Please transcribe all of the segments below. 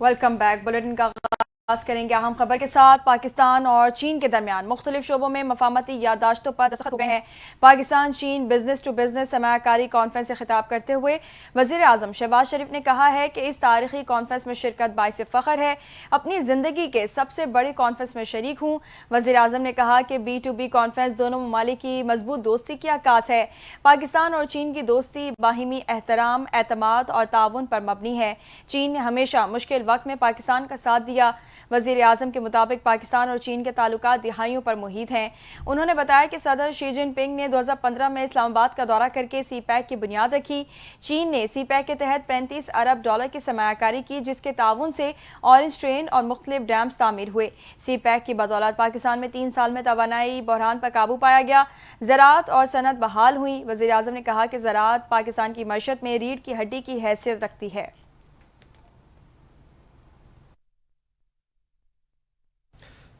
Welcome back. Bulletin کا آغاز کریں گے اہم خبر کے ساتھ۔ پاکستان اور چین کے درمیان مختلف شعبوں میں مفاہمتی یادداشتوں پر دستخط ہو گئے ہیں۔ پاکستان چین بزنس ٹو بزنس سرمایہ کاری کانفرنس سے خطاب کرتے ہوئے وزیر اعظم شہباز شریف نے کہا ہے کہ اس تاریخی کانفرنس میں شرکت باعث فخر ہے۔ اپنی زندگی کے سب سے بڑی کانفرنس میں شریک ہوں۔ وزیر اعظم نے کہا کہ B2B کانفرنس دونوں ممالک کی مضبوط دوستی کی عکاس ہے۔ پاکستان اور چین کی دوستی باہمی احترام، اعتماد اور تعاون پر مبنی ہے۔ چین نے ہمیشہ مشکل وقت میں پاکستان کا ساتھ دیا۔ وزیر اعظم کے مطابق پاکستان اور چین کے تعلقات دہائیوں پر محیط ہیں۔ انہوں نے بتایا کہ صدر شی جن پنگ نے 2015 میں اسلام آباد کا دورہ کر کے سی پیک کی بنیاد رکھی۔ چین نے سی پیک کے تحت $35 ارب کی سرمایہ کاری کی، جس کے تعاون سے اورنج ٹرین اور مختلف ڈیمز تعمیر ہوئے۔ سی پیک کی بدولت پاکستان میں 3 سال میں توانائی بحران پر قابو پایا گیا، زراعت اور صنعت بحال ہوئی۔ وزیر اعظم نے کہا کہ زراعت پاکستان کی معیشت میں ریڑھ کی ہڈی کی حیثیت رکھتی ہے۔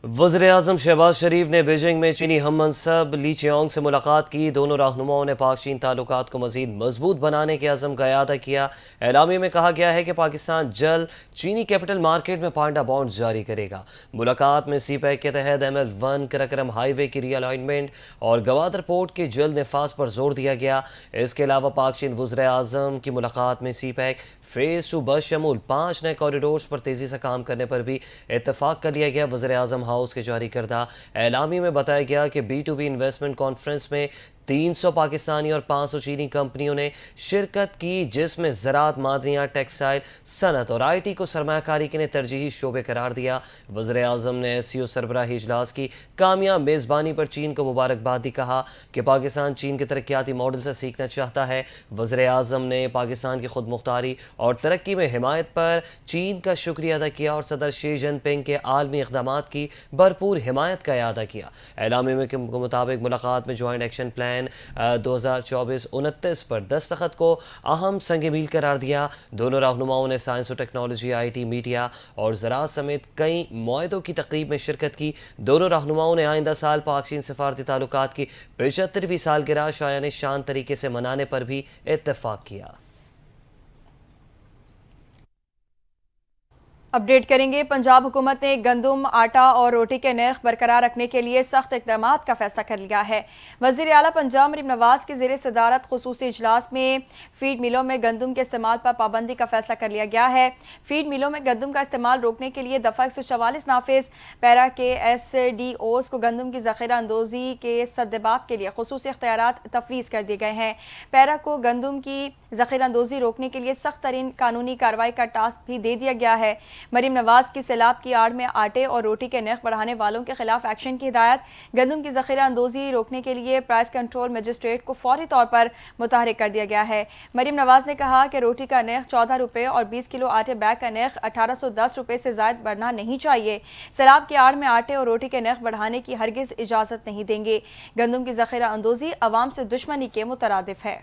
وزیر اعظم شہباز شریف نے بیجنگ میں چینی ہم منصب لی چیانگ سے ملاقات کی۔ دونوں رہنماؤں نے پاک چین تعلقات کو مزید مضبوط بنانے کے عزم کا اعادہ کیا۔ اعلامیے میں کہا گیا ہے کہ پاکستان جلد چینی کیپٹل مارکیٹ میں پانڈا بانڈز جاری کرے گا۔ ملاقات میں سی پیک کے تحت ML1 کراکرم ہائی وے کی ری الائنمنٹ اور گوادر پورٹ کے جلد نفاذ پر زور دیا گیا۔ اس کے علاوہ پاک چین وزراء اعظم کی ملاقات میں سی پیک فیز 2 بشمول 5 نئے کوریڈورز پر تیزی سے کام کرنے پر بھی اتفاق کر لیا گیا۔ وزیر اعظم ہاؤس کے جاری کردہ اعلامیے میں بتایا گیا کہ B2B انویسٹمنٹ کانفرنس میں 300 پاکستانی اور 500 چینی کمپنیوں نے شرکت کی، جس میں زراعت، معدنیات، ٹیکسٹائل، صنعت اور IT کو سرمایہ کاری کے لیے ترجیحی شعبے قرار دیا۔ وزیر اعظم نے SCO سربراہی اجلاس کی کامیاب میزبانی پر چین کو مبارکباد دی، کہا کہ پاکستان چین کے ترقیاتی ماڈل سے سیکھنا چاہتا ہے۔ وزیر اعظم نے پاکستان کی خود مختاری اور ترقی میں حمایت پر چین کا شکریہ ادا کیا اور صدر شی جن پنگ کے عالمی اقدامات کی بھرپور حمایت کا اعادہ کیا۔ اعلامیے کے مطابق ملاقات میں جوائنٹ ایکشن پلان 2024-29 پر دستخط کو اہم سنگ میل قرار دیا۔ دونوں رہنماؤں نے سائنس و ٹیکنالوجی، IT، میڈیا اور زراعت سمیت کئی معاہدوں کی تقریب میں شرکت کی۔ دونوں رہنماؤں نے آئندہ سال پاک چین سفارتی تعلقات کی 75ویں سالگرہ شایان شان طریقے سے منانے پر بھی اتفاق کیا۔ اپڈیٹ کریں گے۔ پنجاب حکومت نے گندم، آٹا اور روٹی کے نرخ برقرار رکھنے کے لیے سخت اقدامات کا فیصلہ کر لیا ہے۔ وزیر اعلیٰ پنجاب مریم نواز کی زیر صدارت خصوصی اجلاس میں فیڈ ملوں میں گندم کے استعمال پر پابندی کا فیصلہ کر لیا گیا ہے۔ فیڈ ملوں میں گندم کا استعمال روکنے کے لیے دفعہ 144 نافذ۔ پیرا کے SDOs کو گندم کی ذخیرہ اندوزی کے سدباب کے لیے خصوصی اختیارات تفویض کر دیے گئے ہیں۔ پیرا کو گندم کی ذخیرہ اندوزی روکنے کے لیے سخت ترین قانونی کارروائی کا ٹاسک بھی دے دیا گیا ہے۔ مریم نواز کی سیلاب کی آڑ میں آٹے اور روٹی کے نرخ بڑھانے والوں کے خلاف ایکشن کی ہدایت۔ گندم کی ذخیرہ اندوزی روکنے کے لیے پرائس کنٹرول مجسٹریٹ کو فوری طور پر متحرک کر دیا گیا ہے۔ مریم نواز نے کہا کہ روٹی کا نرخ 14 روپے اور 20 کلو آٹے بیگ کا نرخ 1810 روپے سے زائد بڑھنا نہیں چاہیے۔ سیلاب کی آڑ میں آٹے اور روٹی کے نرخ بڑھانے کی ہرگز اجازت نہیں دیں گے۔ گندم کی ذخیرہ اندوزی عوام سے دشمنی کے مترادف ہے۔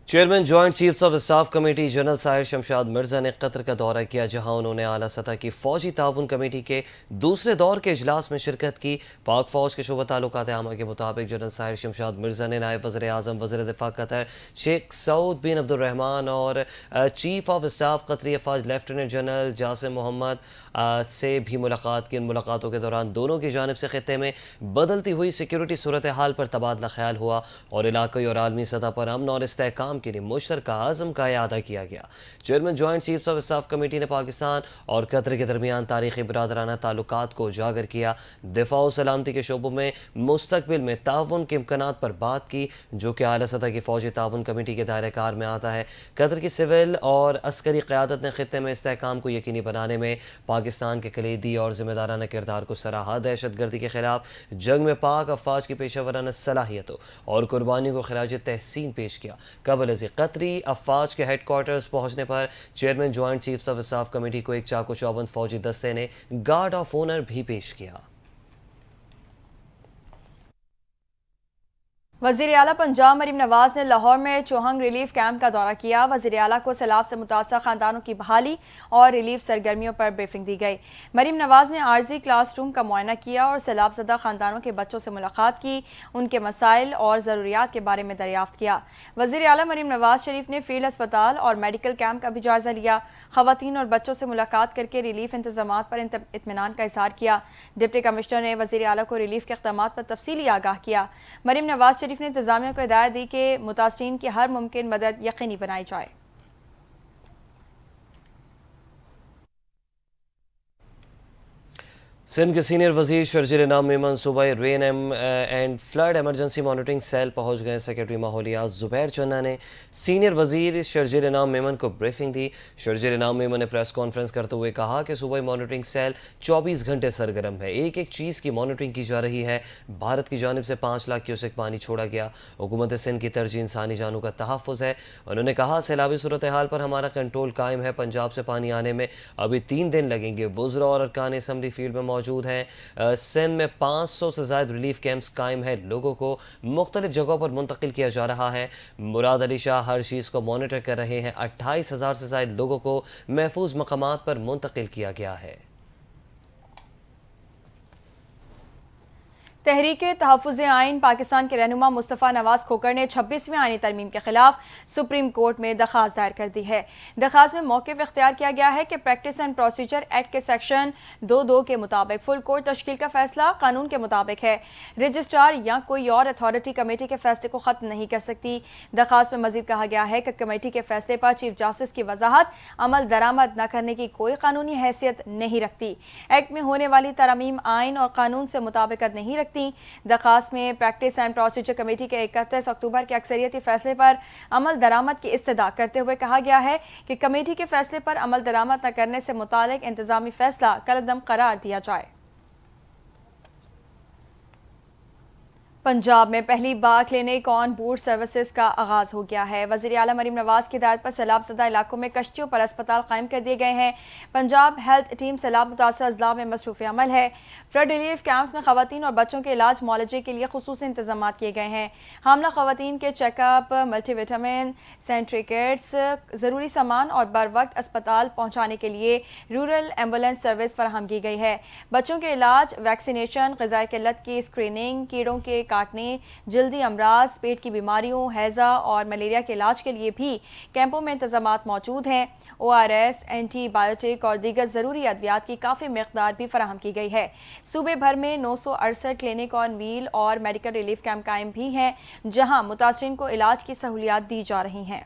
Chairman joint chiefs of staff committee general Sahir Shamshad Mirza نے قطر کا دورہ کیا، جہاں انہوں نے اعلیٰ سطح کی فوجی تعاون کمیٹی کے دوسرے دور کے اجلاس میں شرکت کی۔ پاک فوج کے شعبہ تعلقات عامہ کے مطابق جنرل ساحر شمشاد مرزا نے نائب وزیر اعظم وزیر دفاع قطر شیخ سعود بن عبد الرحمن اور چیف آف اسٹاف قطری افواج لیفٹیننٹ جنرل جاسم محمد سے بھی ملاقات کی۔ ان ملاقاتوں کے دوران دونوں کی جانب سے خطے میں بدلتی ہوئی سیکیورٹی صورتحال پر تبادلہ خیال ہوا اور علاقائی اور عالمی سطح پر امن اور استحکام کے لیے مشترکہ عزم کا اعادہ کیا گیا۔ Chairman joint chiefs of staff committee نے پاکستان اور قطر کے درمیان تاریخی برادرانہ تعلقات کو اجاگر کیا، دفاع و سلامتی کے شعبوں میں مستقبل میں تعاون کے امکانات پر بات کی، جو کہ اعلیٰ سطح کی فوجی تعاون کمیٹی کے دائرہ کار میں آتا ہے۔ قطر کی سول اور عسکری قیادت نے خطے میں استحکام کو یقینی بنانے میں پاکستان کے کلیدی اور ذمہ دارانہ کردار کو سراہا۔ دہشت گردی کے خلاف جنگ میں پاک افواج کی پیشہ ورانہ صلاحیتوں اور قربانیوں کو خراج تحسین پیش کیا۔ قبل از قطری افواج کے ہیڈ کوارٹرز پہنچنے پر chairman joint chiefs of staff committee کو ایک چاق و چوبند فوجی دستے نے گارڈ آف آنر بھی پیش کیا۔ وزیر اعلیٰ پنجاب مریم نواز نے لاہور میں چوہنگ ریلیف کیمپ کا دورہ کیا۔ وزیر اعلیٰ کو سیلاب سے متاثرہ خاندانوں کی بحالی اور ریلیف سرگرمیوں پر بریفنگ دی گئی۔ مریم نواز نے عارضی کلاس روم کا معائنہ کیا اور سیلاب زدہ خاندانوں کے بچوں سے ملاقات کی، ان کے مسائل اور ضروریات کے بارے میں دریافت کیا۔ وزیر اعلیٰ مریم نواز شریف نے فیلڈ ہسپتال اور میڈیکل کیمپ کا بھی جائزہ لیا، خواتین اور بچوں سے ملاقات کر کے ریلیف انتظامات پر اطمینان کا اظہار کیا۔ ڈپٹی کمشنر نے وزیر اعلیٰ کو ریلیف کے اقدامات پر تفصیلی آگاہ کیا۔ مریم نواز شریف نے انتظامیہ کو ہدایت دی کہ متاثرین کی ہر ممکن مدد یقینی بنائی جائے۔ سندھ کے سینئر وزیر شرجیل انعام میمن صوبائی rain and flood emergency monitoring cell پہنچ گئے۔ سیکرٹری ماحولیات زبیر چنہ نے سینئر وزیر شرجیل انعام میمن کو بریفنگ دی۔ شرجیل انعام میمن نے پریس کانفرنس کرتے ہوئے کہا کہ صوبائی مانیٹرنگ سیل 24 گھنٹے سرگرم ہے، ایک ایک چیز کی مانیٹرنگ کی جا رہی ہے۔ بھارت کی جانب سے 5 لاکھ کیوسک پانی چھوڑا گیا۔ حکومت سندھ کی ترجیح انسانی جانوں کا تحفظ ہے۔ انہوں نے کہا سیلابی صورتحال پر ہمارا کنٹرول قائم ہے، پنجاب سے پانی آنے میں ابھی 3 دن لگیں گے۔ وزراء اور ارکان اسمبلی فیلڈ میں موجود ہیں۔ سندھ میں 500 سے زائد ریلیف کیمپس قائم ہیں، لوگوں کو مختلف جگہوں پر منتقل کیا جا رہا ہے۔ مراد علی شاہ ہر چیز کو مانیٹر کر رہے ہیں۔ 28,000 سے زائد لوگوں کو محفوظ مقامات پر منتقل کیا گیا ہے۔ تحریک تحفظ آئین پاکستان کے رہنما مصطفیٰ نواز کھوکر نے 26ویں آئینی ترمیم کے خلاف سپریم کورٹ میں درخواست دائر کر دی ہے۔ درخواست میں موقف اختیار کیا گیا ہے کہ پریکٹس اینڈ پروسیجر ایکٹ کے سیکشن 22 کے مطابق فل کورٹ تشکیل کا فیصلہ قانون کے مطابق ہے، رجسٹرار یا کوئی اور اتھارٹی کمیٹی کے فیصلے کو ختم نہیں کر سکتی۔ درخواست میں مزید کہا گیا ہے کہ کمیٹی کے فیصلے پر چیف جسٹس کی وضاحت عمل درآمد نہ کرنے کی کوئی قانونی حیثیت نہیں رکھتی۔ ایکٹ میں ہونے والی ترامیم آئین اور قانون سے مطابقت نہیں رکھتی۔ درخواست میں پریکٹس اینڈ پروسیجر کمیٹی کے 31 اکتوبر کے اکثریتی فیصلے پر عمل درآمد کی استدعا کرتے ہوئے کہا گیا ہے کہ کمیٹی کے فیصلے پر عمل درآمد نہ کرنے سے متعلق انتظامی فیصلہ کالعدم قرار دیا جائے۔ پنجاب میں پہلی بار کلینک آن بورڈ سروسز کا آغاز ہو گیا ہے۔ وزیر اعلیٰ مریم نواز کی ہدایت پر سیلاب زدہ علاقوں میں کشتیوں پر اسپتال قائم کر دیے گئے ہیں۔ پنجاب ہیلتھ ٹیم سیلاب متاثرہ اضلاع میں مصروف عمل ہے۔ فلڈ ریلیف کیمپس میں خواتین اور بچوں کے علاج معالجے کے لیے خصوصی انتظامات کیے گئے ہیں۔ حاملہ خواتین کے check up, multi vitamin, sanitary kits, ضروری سامان اور بر وقت اسپتال پہنچانے کے لیے رورل ایمبولینس سروس فراہم کی گئی ہے۔ بچوں کے علاج، ویکسینیشن، غذائی قلت کی اسکریننگ، کیڑوں کے کاٹنے، جلدی امراض، پیٹ کی بیماریوں، ہیضہ اور ملیریا کے علاج کے لیے بھی کیمپوں میں انتظامات موجود ہیں۔ ORS، اینٹی بایوٹک اور دیگر ضروری ادویات کی کافی مقدار بھی فراہم کی گئی ہے۔ صوبے بھر میں 968 کلینک آن ویل اور میڈیکل ریلیف کیمپ قائم بھی ہیں، جہاں متاثرین کو علاج کی سہولیات دی جا رہی ہیں۔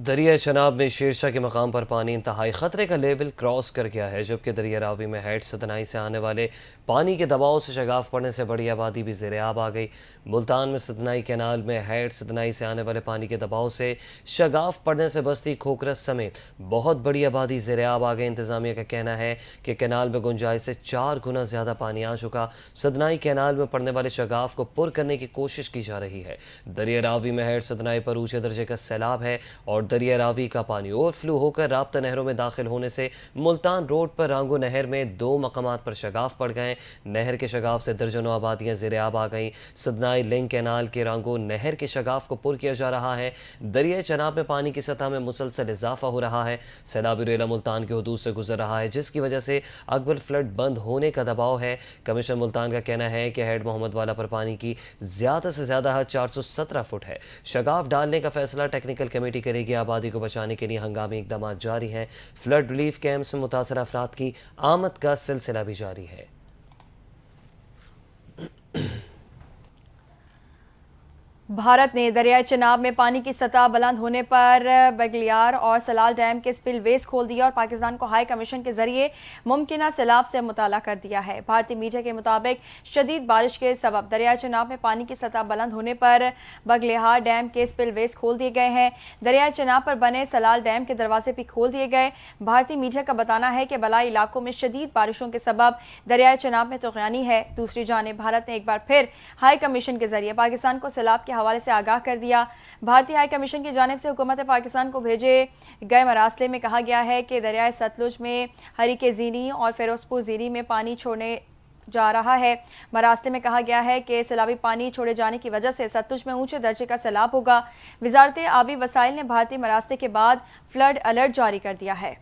دریا چناب میں شیرشاہ کے مقام پر پانی انتہائی خطرے کا لیول کراس کر گیا ہے، جبکہ دریا راوی میں ہیڈ ستنائی سے آنے والے پانی کے دباؤ سے شگاف پڑنے سے بڑی آبادی بھی زیر آب آ گئی۔ ملتان میں ستنائی کینال میں ہیڈ ستنائی سے آنے والے پانی کے دباؤ سے شگاف پڑنے سے بستی کھوکرس سمیت بہت بڑی آبادی زیر آب آ گئی۔ انتظامیہ کا کہنا ہے کہ کینال میں گنجائش سے 4 گنا زیادہ پانی آ چکا۔ ستنائی کینال میں پڑنے والے شگاف کو پر کرنے کی کوشش کی جا رہی ہے۔ دریا راوی میں ہیڈ ستنائی پر اونچے درجے کا سیلاب ہے اور دریا راوی کا پانی اوور فلو ہو کر رابطہ نہروں میں داخل ہونے سے ملتان روڈ پر رانگو نہر میں 2 مقامات پر شگاف پڑ گئے۔ نہر کے شگاف سے درجنوں آبادیاں زیر آب آ گئیں۔ سدنائی لنک کینال کے رانگو نہر کے شگاف کو پر کیا جا رہا ہے۔ دریائے چناب میں پانی کی سطح میں مسلسل اضافہ ہو رہا ہے۔ سیلابی ریلا ملتان کے حدود سے گزر رہا ہے، جس کی وجہ سے اکبر فلڈ بند ہونے کا دباؤ ہے۔ کمیشن ملتان کا کہنا ہے کہ ہیڈ محمد والا پر پانی کی زیادہ سے زیادہ حد 417 فٹ ہے۔ شگاف ڈالنے کا فیصلہ ٹیکنیکل کمیٹی کرے گی۔ آبادی کو بچانے کے لیے ہنگامی اقدامات جاری ہیں۔ فلڈ ریلیف کیمپس میں متاثرہ افراد کی آمد کا سلسلہ بھی جاری ہے۔ بھارت نے دریائے چناب میں پانی کی سطح بلند ہونے پر بگلیار اور سلال ڈیم کے سپل ویز کھول دیا اور پاکستان کو ہائی کمیشن کے ذریعے ممکنہ سیلاب سے مطلع کر دیا ہے۔ بھارتی میڈیا کے مطابق شدید بارش کے سبب دریائے چناب میں پانی کی سطح بلند ہونے پر بگلیہار ڈیم کے سپل ویز کھول دیے گئے ہیں۔ دریائے چناب پر بنے سلال ڈیم کے دروازے بھی کھول دیے گئے۔ بھارتی میڈیا کا بتانا ہے کہ بالائی علاقوں میں شدید بارشوں کے سبب دریائے چناب میں طغیانی ہے۔ دوسری جانب بھارت نے ایک بار پھر ہائی کمیشن کے ذریعے پاکستان کو سیلاب کے حوالے سے آگاہ کر دیا۔ بھارتی ہائی کمیشن کی جانب سے حکومت پاکستان کو بھیجے گئے مراسلے میں کہا گیا ہے کہ دریائے ستلج میں ہریکے زینی اور فیروزپور زیری میں پانی چھوڑنے جا رہا ہے۔ مراسلے میں کہا گیا ہے کہ سیلابی پانی چھوڑے جانے کی وجہ سے ستلج میں اونچے درجے کا سیلاب ہوگا۔ وزارت آبی وسائل نے بھارتی مراسلے کے بعد فلڈ الرٹ جاری کر دیا ہے۔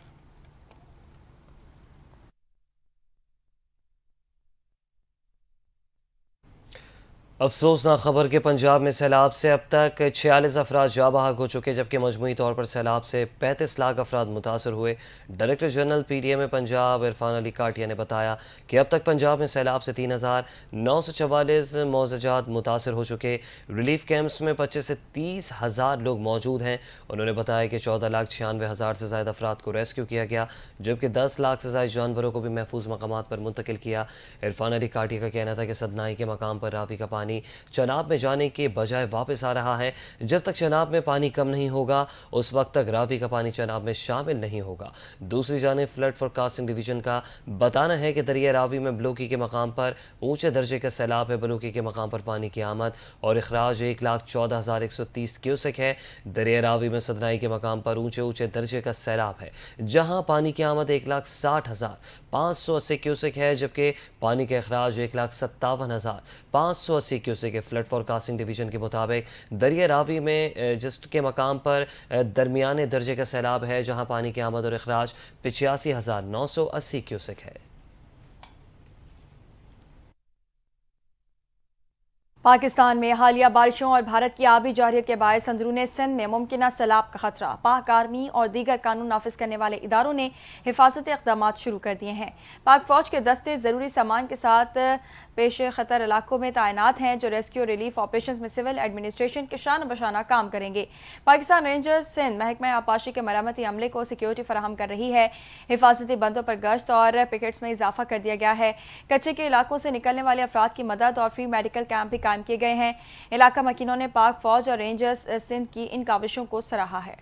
افسوسناک خبر کہ پنجاب میں سیلاب سے اب تک 46 افراد جاں بحق ہو چکے، جبکہ مجموعی طور پر سیلاب سے 35 لاکھ افراد متاثر ہوئے۔ Director general P D M Punjab Irfan Ali Kathia نے بتایا کہ اب تک پنجاب میں سیلاب سے 3944 معززات متاثر ہو چکے۔ ریلیف کیمپس میں 25 سے 30 ہزار لوگ موجود ہیں۔ انہوں نے بتایا کہ 14,96,000 سے زائد افراد کو ریسکیو کیا گیا، جبکہ 10 لاکھ سے زائد جانوروں کو بھی محفوظ مقامات پر منتقل کیا۔ عرفان علی کاٹیا کا کہنا تھا کہ سدنائی کے مقام پر راوی کا پانی چناب میں جانے کے بجائے واپس آ رہا ہے۔ جب تک چناب میں پانی کم نہیں ہوگا اس وقت تک راوی کا پانی چناب میں شامل نہیں ہوگا۔ دوسری جانب فلڈ فورکاسٹنگ ڈویژن کا بتانا ہے کہ دریا راوی میں بلوکی کے مقام پر اونچے درجے کا سیلاب ہے۔ بلوکی کے مقام پر پانی کی آمد اور اخراج 1,14,130 کیوسک ہے۔ دریا راوی میں سدنائی کے مقام پر اونچے درجے کا سیلاب ہے، جہاں پانی کی آمد 1,60,580 کیوسک ہے، جبکہ پانی کا اخراج 1,57,580 کیوسک ہے۔ فلڈ فورکاسٹنگ ڈویژن کے مطابق دریا راوی میں جسٹ کے مقام پر درمیانے درجے کا سیلاب ہے، جہاں پانی کی آمد اور اخراج 85,980 کیوسک ہے۔ پاکستان میں حالیہ بارشوں اور بھارت کی آبی جارحیت کے باعث اندرون سندھ میں ممکنہ سیلاب کا خطرہ۔ پاک آرمی اور دیگر قانون نافذ کرنے والے اداروں نے حفاظتی اقدامات شروع کر دیے ہیں۔ پاک فوج کے دستے ضروری سامان کے ساتھ پیش خطر علاقوں میں تعینات ہیں، جو ریسکیو ریلیف آپریشنز میں سول ایڈمنسٹریشن کے شانہ بشانہ کام کریں گے۔ پاکستان رینجرز سندھ محکمہ آبپاشی کے مرمتی عملے کو سیکیورٹی فراہم کر رہی ہے۔ حفاظتی بندوں پر گشت اور پکٹس میں اضافہ کر دیا گیا ہے۔ کچے کے علاقوں سے نکلنے والے افراد کی مدد اور فری میڈیکل کیمپ بھی قائم کیے گئے ہیں۔ علاقہ مکینوں نے پاک فوج اور رینجرز سندھ کی ان کاوشوں کو سراہا ہے۔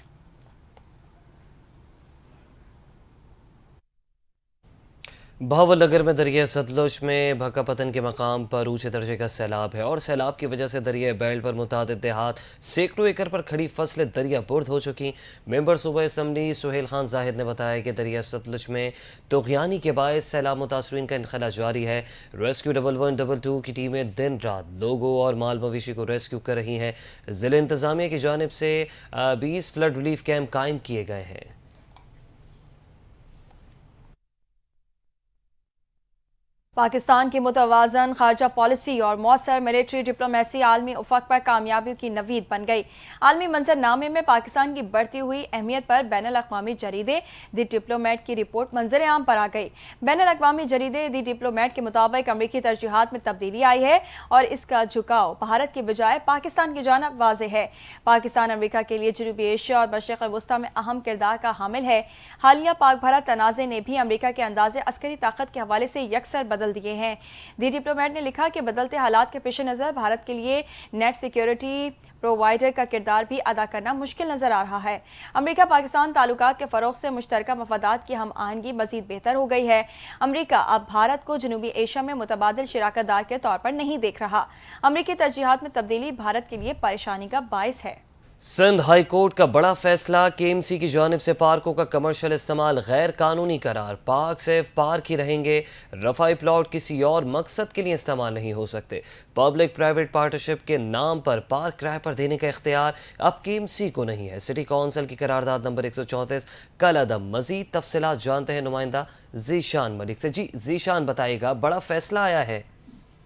بہاول نگر میں دریا ستلج میں بھکا پتن کے مقام پر اونچے درجے کا سیلاب ہے اور سیلاب کی وجہ سے دریا بیل پر متعدد دیہات سینکڑوں ایکڑ پر کھڑی فصلیں دریا برد ہو چکی۔ ممبر صوبہ اسمبلی سہیل خان زاہد نے بتایا کہ دریا ستلج میں طغیانی کے باعث سیلاب متاثرین کا انخلا جاری ہے۔ ریسکیو 1122 کی ٹیمیں دن رات لوگوں اور مال مویشی کو ریسکیو کر رہی ہیں۔ ضلع انتظامیہ کی جانب سے 20 فلڈ ریلیف کیمپ قائم کیے گئے ہیں۔ پاکستان کی متوازن خارجہ پالیسی اور مؤثر ملٹری ڈپلومیسی عالمی افق پر کامیابیوں کی نوید بن گئی۔ عالمی منظر نامے میں پاکستان کی بڑھتی ہوئی اہمیت پر بین الاقوامی جریدے دی ڈپلومیٹ کی رپورٹ منظر عام پر آ گئی۔ بین الاقوامی جریدے دی ڈپلومیٹ کے مطابق امریکی ترجیحات میں تبدیلی آئی ہے اور اس کا جھکاؤ بھارت کی بجائے پاکستان کی جانب واضح ہے۔ پاکستان امریکہ کے لیے جنوبی ایشیا اور مشرق وسطیٰ میں اہم کردار کا حامل ہے۔ حالیہ پاک بھارت تنازع نے بھی امریکہ کے انداز عسکری طاقت کے حوالے سے یکسر بدل دیے ہیں۔ دی ڈپلومیٹ نے لکھا کہ بدلتے حالات کے پیش نظر بھارت کے لیے نیٹ سیکیورٹی پرووائیڈر کا کردار بھی ادا کرنا مشکل نظر آ رہا ہے۔ امریکہ پاکستان تعلقات کے فروغ سے مشترکہ مفادات کی ہم آہنگی مزید بہتر ہو گئی ہے۔ امریکہ اب بھارت کو جنوبی ایشیا میں متبادل شراکت دار کے طور پر نہیں دیکھ رہا۔ امریکی ترجیحات میں تبدیلی بھارت کے لیے پریشانی کا باعث ہے۔ سندھ ہائی کورٹ کا بڑا فیصلہ، کے ایم سی کی جانب سے پارکوں کا کمرشل استعمال غیر قانونی قرار۔ پارک صرف پارک ہی رہیں گے، رفائی پلاٹ کسی اور مقصد کے لیے استعمال نہیں ہو سکتے۔ پبلک پرائیویٹ پارٹنرشپ کے نام پر پارک کرائے پر دینے کا اختیار اب کے ایم سی کو نہیں ہے۔ سٹی کونسل کی قرارداد نمبر 134 کل عدم۔ مزید تفصیلات جانتے ہیں نمائندہ ذیشان ملک سے۔ جی ذیشان بتائیے گا، بڑا فیصلہ آیا ہے۔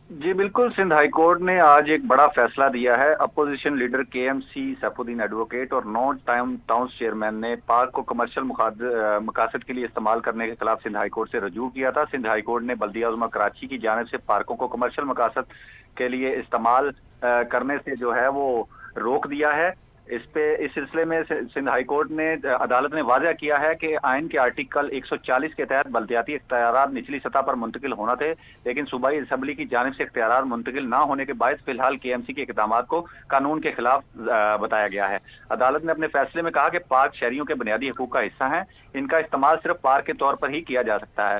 جی بالکل، سندھ ہائی کورٹ نے آج ایک بڑا فیصلہ دیا ہے۔ اپوزیشن لیڈر کے ایم سی سیف الدین ایڈوکیٹ اور نو ٹاؤنز چیئرمین نے پارک کو کمرشل مقاصد کے لیے استعمال کرنے کے خلاف سندھ ہائی کورٹ سے رجوع کیا تھا۔ سندھ ہائی کورٹ نے بلدیہ عظمیٰ کراچی کی جانب سے پارکوں کو کمرشل مقاصد کے لیے استعمال کرنے سے جو ہے وہ روک دیا ہے۔ اس سلسلے میں سندھ ہائی کورٹ نے عدالت نے واضح کیا ہے کہ آئین کے آرٹیکل 140 کے تحت بلدیاتی اختیارات نچلی سطح پر منتقل ہونا تھے، لیکن صوبائی اسمبلی کی جانب سے اختیارات منتقل نہ ہونے کے باعث فی الحال کے ایم سی کے اقدامات کو قانون کے خلاف بتایا گیا ہے۔ عدالت نے اپنے فیصلے میں کہا کہ پارک شہریوں کے بنیادی حقوق کا حصہ ہیں، ان کا استعمال صرف پارک کے طور پر ہی کیا جا سکتا ہے۔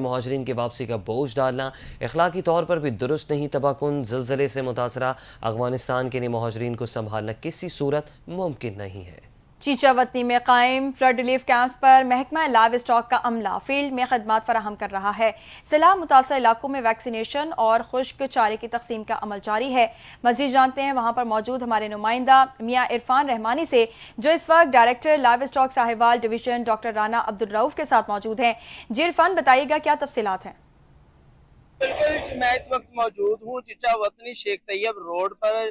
پر مہاجرین کی واپسی کا بوجھ ڈالنا اخلاقی طور پر بھی درست نہیں۔ تباکن زلزلے سے متاثرہ افغانستان کے لیے مہاجرین کو سنبھالنا کسی صورت ممکن نہیں ہے۔ چیچا وطنی میں قائم فلڈ ریلیف کیمپس پر محکمہ لائیو اسٹاک کا عملہ فیلڈ میں خدمات فراہم کر رہا ہے۔ سیلاب متاثرہ علاقوں میں ویکسینیشن اور خشک چارے کی تقسیم کا عمل جاری ہے۔ مزید جانتے ہیں وہاں پر موجود ہمارے نمائندہ میاں عرفان رحمانی سے، جو اس وقت director live stock Sahiwal division doctor Rana Abdul Rauf کے ساتھ موجود ہیں۔ جی عرفان، بتائیے گا کیا تفصیلات ہیں؟ بالکل، میں اس وقت موجود ہوں چچا وطنی شیخ طیب روڈ پر۔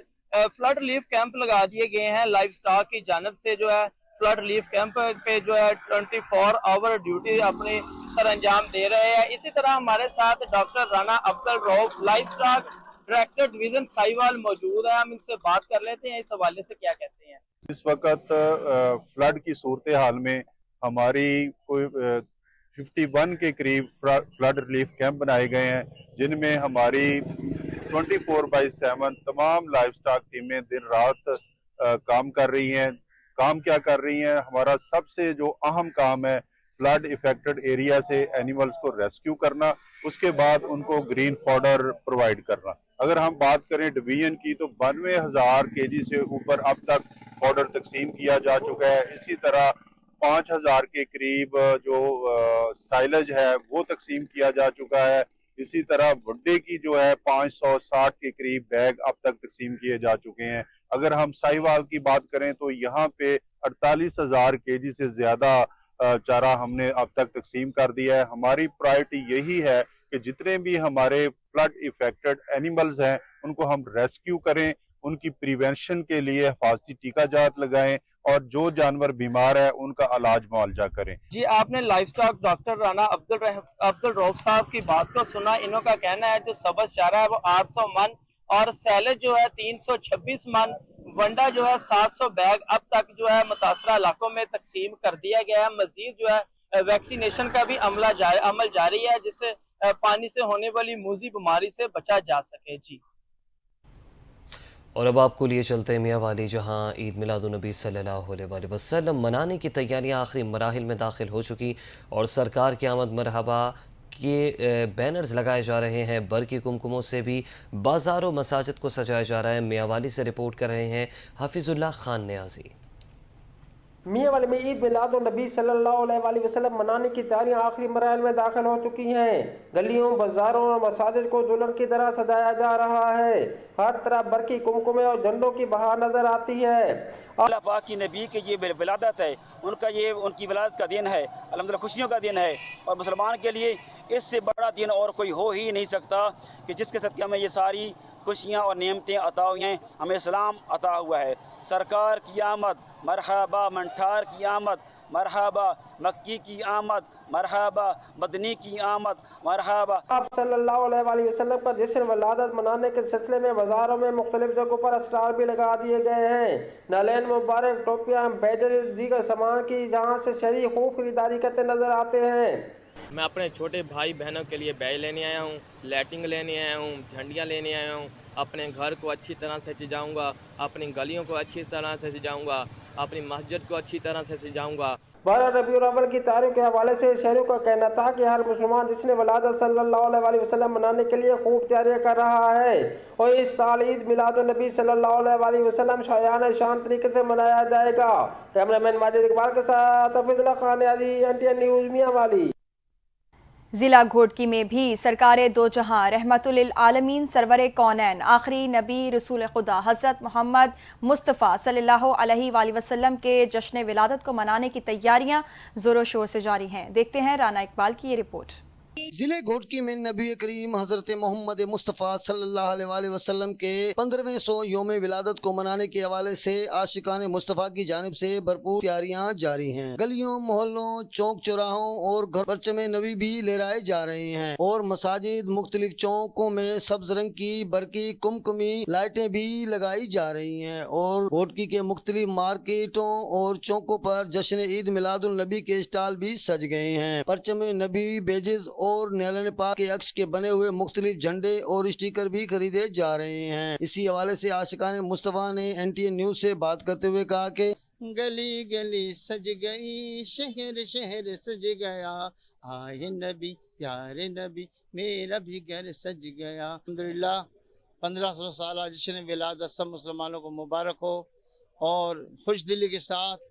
فلڈ ریلیف کیمپ لگا دیے گئے ہیں لائیو اسٹاک کی جانب سے، جو ہے فلڈ ریلیف کیمپ پہ جو ہے 24 آور ڈیوٹی اپنی سر انجام دے رہے ہیں۔ اسی طرح ہمارے ساتھ doctor Rana Abdul Rauf live stock director division Sahiwal موجود ہیں، ہم ان سے بات کر لیتے ہیں اس حوالے سے کیا کہتے ہیں۔ اس وقت فلڈ کی صورتحال میں ہماری کوئی 51 کے قریب فلڈ ریلیف کیمپ بنائے گئے ہیں، جن میں ہماری 24/7 تمام لائیو اسٹاک ٹیمیں دن رات کام کر رہی ہیں۔ کام کیا کر رہی ہیں؟ ہمارا سب سے جو اہم کام ہے فلڈ افیکٹڈ ایریا سے اینیملز کو ریسکیو کرنا، اس کے بعد ان کو گرین فوڈر پرووائڈ کرنا۔ اگر ہم بات کریں ڈویژن کی تو 92,000 kg سے اوپر اب تک فوڈر تقسیم کیا جا چکا ہے۔ اسی طرح 5,000 کے قریب جو سائلج ہے وہ تقسیم کیا جا چکا ہے۔ اسی طرح بھڈے کی جو ہے 560 کے قریب بیگ اب تک تقسیم کیے جا چکے ہیں۔ اگر ہم ساہیوال کی بات کریں تو یہاں پہ 48,000 kg سے زیادہ چارہ ہم نے اب تک تقسیم کر دیا ہے۔ ہماری پرائرٹی یہی ہے کہ جتنے بھی ہمارے فلڈ افیکٹڈ اینیملز ہیں ان کو ہم ریسکیو کریں، ان کی پریونشن کے لیے حفاظتی ٹیکہ جات لگائیں، اور جو جانور بیمار ہے ان کا علاج معالجہ کریں۔ جی، آپ نے live stock doctor Rana Abdul Rauf صاحب کی بات کو سنا۔ انہوں کا کہنا ہے جو سبز چارہ ہے وہ 800 من اور سیلج جو ہے 326 من، ونڈا جو ہے 700 بیگ اب تک جو ہے متاثرہ علاقوں میں تقسیم کر دیا گیا ہے۔ مزید جو ہے ویکسینیشن کا بھی عمل جاری ہے، جس سے پانی سے ہونے والی موذی بیماری سے بچا جا سکے۔ جی، اور اب آپ کو لیے چلتے ہیں میاں والی، جہاں عید میلاد النبی صلی اللہ علیہ وسلم منانے کی تیاریاں آخری مراحل میں داخل ہو چکی، اور سرکار کی آمد مرحبا کے بینرز لگائے جا رہے ہیں۔ برقی کمکموں سے بھی بازار و مساجد کو سجایا جا رہا ہے۔ میاں والی سے رپورٹ کر رہے ہیں حفیظ اللہ خان نیازی۔ میاں والے میں عید میلاد النبی صلی اللہ علیہ وسلم منانے کی تیاریاں آخری مراحل میں داخل ہو چکی ہیں۔ گلیوں، بازاروں اور مساجد کو دلہن کی طرح سجایا جا رہا ہے۔ ہر طرف برقی کمکمے اور جھنڈوں کی بہار نظر آتی ہے۔ اللہ پاک کی نبی کی یہ ولادت ہے، ان کی ولادت کا دن ہے، الحمدللہ خوشیوں کا دن ہے، اور مسلمان کے لیے اس سے بڑا دن اور کوئی ہو ہی نہیں سکتا کہ جس کے صدقے میں یہ ساری خوشیاں اور نعمتیں عطا ہوئی ہیں، ہمیں اسلام عطا ہوا ہے۔ سرکار کی آمد مرحبا، منٹھار کی آمد مرحبا، مکی کی آمد مرحبا، مدنی کی آمد مرحبا۔ آپ صلی اللہ علیہ وسلم کا جشن ولادت منانے کے سلسلے میں بازاروں میں مختلف جگہوں پر اسٹال بھی لگا دیے گئے ہیں۔ نالین مبارک، ٹوپیاں، بیجز، دیگر سامان کی جہاں سے شہری خوب خریداری کرتے نظر آتے ہیں۔ میں اپنے چھوٹے بھائی بہنوں کے لیے بیج لینے آیا ہوں، لائٹنگ لینے آیا ہوں، جھنڈیاں لینے آیا ہوں۔ اپنے گھر کو اچھی طرح سے سجاؤں گا، اپنی گلیوں کو اچھی طرح سے سجاؤں گا، اپنی مسجد کو اچھی طرح سے سجاؤں گا۔ 12 ربیع الاول کی تاریخ کے حوالے سے شہریوں کا کہنا تھا کہ ہر مسلمان جشن ولادت صلی اللہ علیہ وسلم منانے کے لیے خوب تیاریاں کر رہا ہے، اور اس سال عید میلاد النبی صلی اللہ علیہ وسلم شایانہ شان طریقے سے منایا جائے گا۔ کیمرہ مین ماجد اقبال کے ساتھ حفیظ اللہ خان نیازی، NTN نیوز میاں والی۔ ضلع گھوٹکی میں بھی سرکار دو جہاں رحمت للعالمین سرور کونین آخری نبی رسول خدا حضرت محمد مصطفیٰ صلی اللہ علیہ وآلہ وسلم کے جشن ولادت کو منانے کی تیاریاں زور و شور سے جاری ہیں۔ دیکھتے ہیں رانا اقبال کی یہ رپورٹ۔ ضلع گھوٹکی میں نبی کریم حضرت محمد مصطفیٰ صلی اللہ علیہ وآلہ وسلم کے 1500 یوم ولادت کو منانے کے حوالے سے عاشقان مصطفیٰ کی جانب سے بھرپور تیاریاں جاری ہیں۔ گلیوں، محلوں، چوک چوراہوں اور گھر پرچم نبی بھی لہرائے جا رہے ہیں، اور مساجد، مختلف چوکوں میں سبز رنگ کی برقی کمکمی لائٹیں بھی لگائی جا رہی ہیں، اور گھوٹکی کے مختلف مارکیٹوں اور چوکوں پر جشن عید میلاد النبی کے اسٹال بھی سج گئے ہیں۔ پرچم نبی، بیجز اور نیلن پاک کے عکس کے بنے ہوئے مختلف جھنڈے اور اسٹیکر بھی خریدے جا رہے ہیں۔ اسی حوالے سے عاشقان مصطفیٰ نے NTN نیوز سے بات کرتے ہوئے کہا کہ گلی گلی سج گئی شہر شہر سج گیا آئے نبی پیارے نبی میرا بھی گھر سج گیا الحمدللہ 1500 سالہ جشن ولادت سب مسلمانوں کو مبارک ہو اور خوش دلی کے ساتھ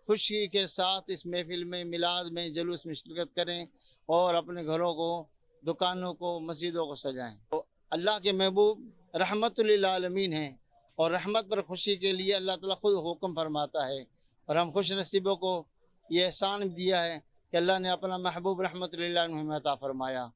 خوشی کے ساتھ اس محفل میں میلاد میں جلوس میں شرکت کریں اور اپنے گھروں کو دکانوں کو مسجدوں کو سجائیں. اللہ کے محبوب رحمت للعالمین ہیں اور رحمت پر خوشی کے لیے اللہ تعالیٰ خود حکم فرماتا ہے اور ہم خوش نصیبوں کو یہ احسان دیا ہے کہ اللہ نے اپنا محبوب رحمت للعالمین عطا فرمایا.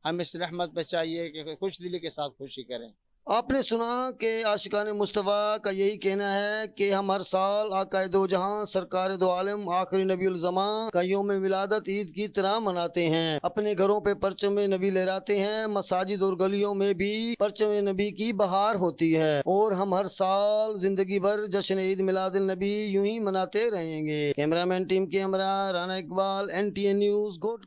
ہم اس رحمت پہ چاہیے کہ خوش دلی کے ساتھ خوشی کریں. آپ نے سنا کہ عاشقان مصطفیٰ کا یہی کہنا ہے کہ ہم ہر سال آقا دو جہاں سرکار دو عالم آخری نبی الزمان کا یوم ولادت عید کی طرح مناتے ہیں. اپنے گھروں پہ پرچم نبی لہراتے ہیں، مساجد اور گلیوں میں بھی پرچم نبی کی بہار ہوتی ہے اور ہم ہر سال زندگی بھر جشن عید میلاد النبی یوں ہی مناتے رہیں گے. کیمرہ مین ٹیم کے ہمراہ رانا اقبال، NTN نیوز، گوٹ.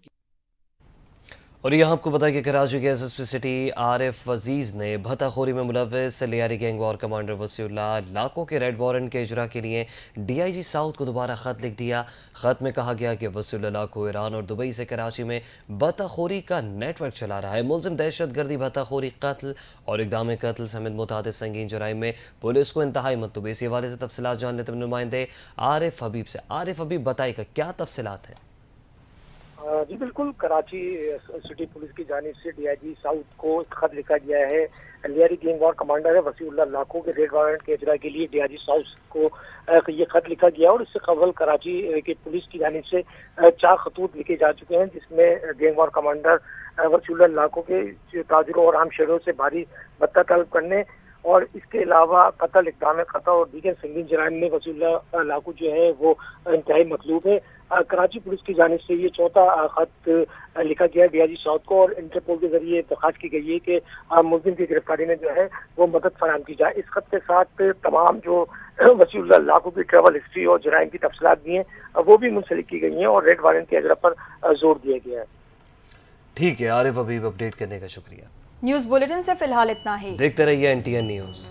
اور یہاں آپ کو بتا کہ کراچی کے SSP سٹی عارف عزیز نے بھتا خوری میں ملوث لیاری گینگ وار کمانڈر وسیع اللہ لاکھوں کے ریڈ وارنٹ کے اجرا کے لیے DIG ساؤتھ کو دوبارہ خط لکھ دیا. خط میں کہا گیا کہ وسیع اللہ لاکھوں ایران اور دبئی سے کراچی میں بھتا خوری کا نیٹ ورک چلا رہا ہے. ملزم دہشت گردی، بھتا خوری، قتل اور اقدام قتل سمیت متعدد سنگین جرائم میں پولیس کو انتہائی مطلوب ہے. اسی حوالے سے تفصیلات جان لیتے ہیں نمائندے عارف حبیب سے. عارف حبیب، بتائیے گا کیا تفصیلات ہیں؟ جی بالکل، کراچی سٹی پولیس کی جانب سے DIG ساؤتھ کو خط لکھا گیا ہے. لیاری گینگ وار کمانڈر ہے وسیع اللہ لاکھوں کے ریڈ وارنٹ کے اجرا کے لیے DIG ساؤتھ کو یہ خط لکھا گیا اور اس سے قبل کراچی کی پولیس کی جانب سے 4 خطوط لکھے جا چکے ہیں جس میں گینگ وار کمانڈر وسیع اللہ لاکھوں کے تاجروں اور عام شہروں سے بھاری بھتہ طلب کرنے اور اس کے علاوہ قتل، اقدام قتل اور دیگر سنگین جرائم میں وسیع اللہ لاکھوں جو ہے وہ انتہائی مطلوب ہے. کراچی پولیس کی جانب سے یہ 4تھا خط لکھا گیا ہے DIG ساؤتھ کو اور انٹرپول کے ذریعے درخواست کی گئی ہے کہ ملزم کی گرفتاری میں جو ہے وہ مدد فراہم کی جائے. اس خط کے ساتھ تمام جو وسیع اللہ لاکھوں کی ٹریول ہسٹری اور جرائم کی تفصیلات بھی ہیں وہ بھی منسلک کی گئی ہیں اور ریڈ وارنٹ کے اجرا پر زور دیا گیا ہے. ٹھیک ہے عارف حبیب، اپڈیٹ کرنے کا شکریہ. نیوز بلیٹن سے فی الحال اتنا ہی. دیکھتے رہیے NTN نیوز.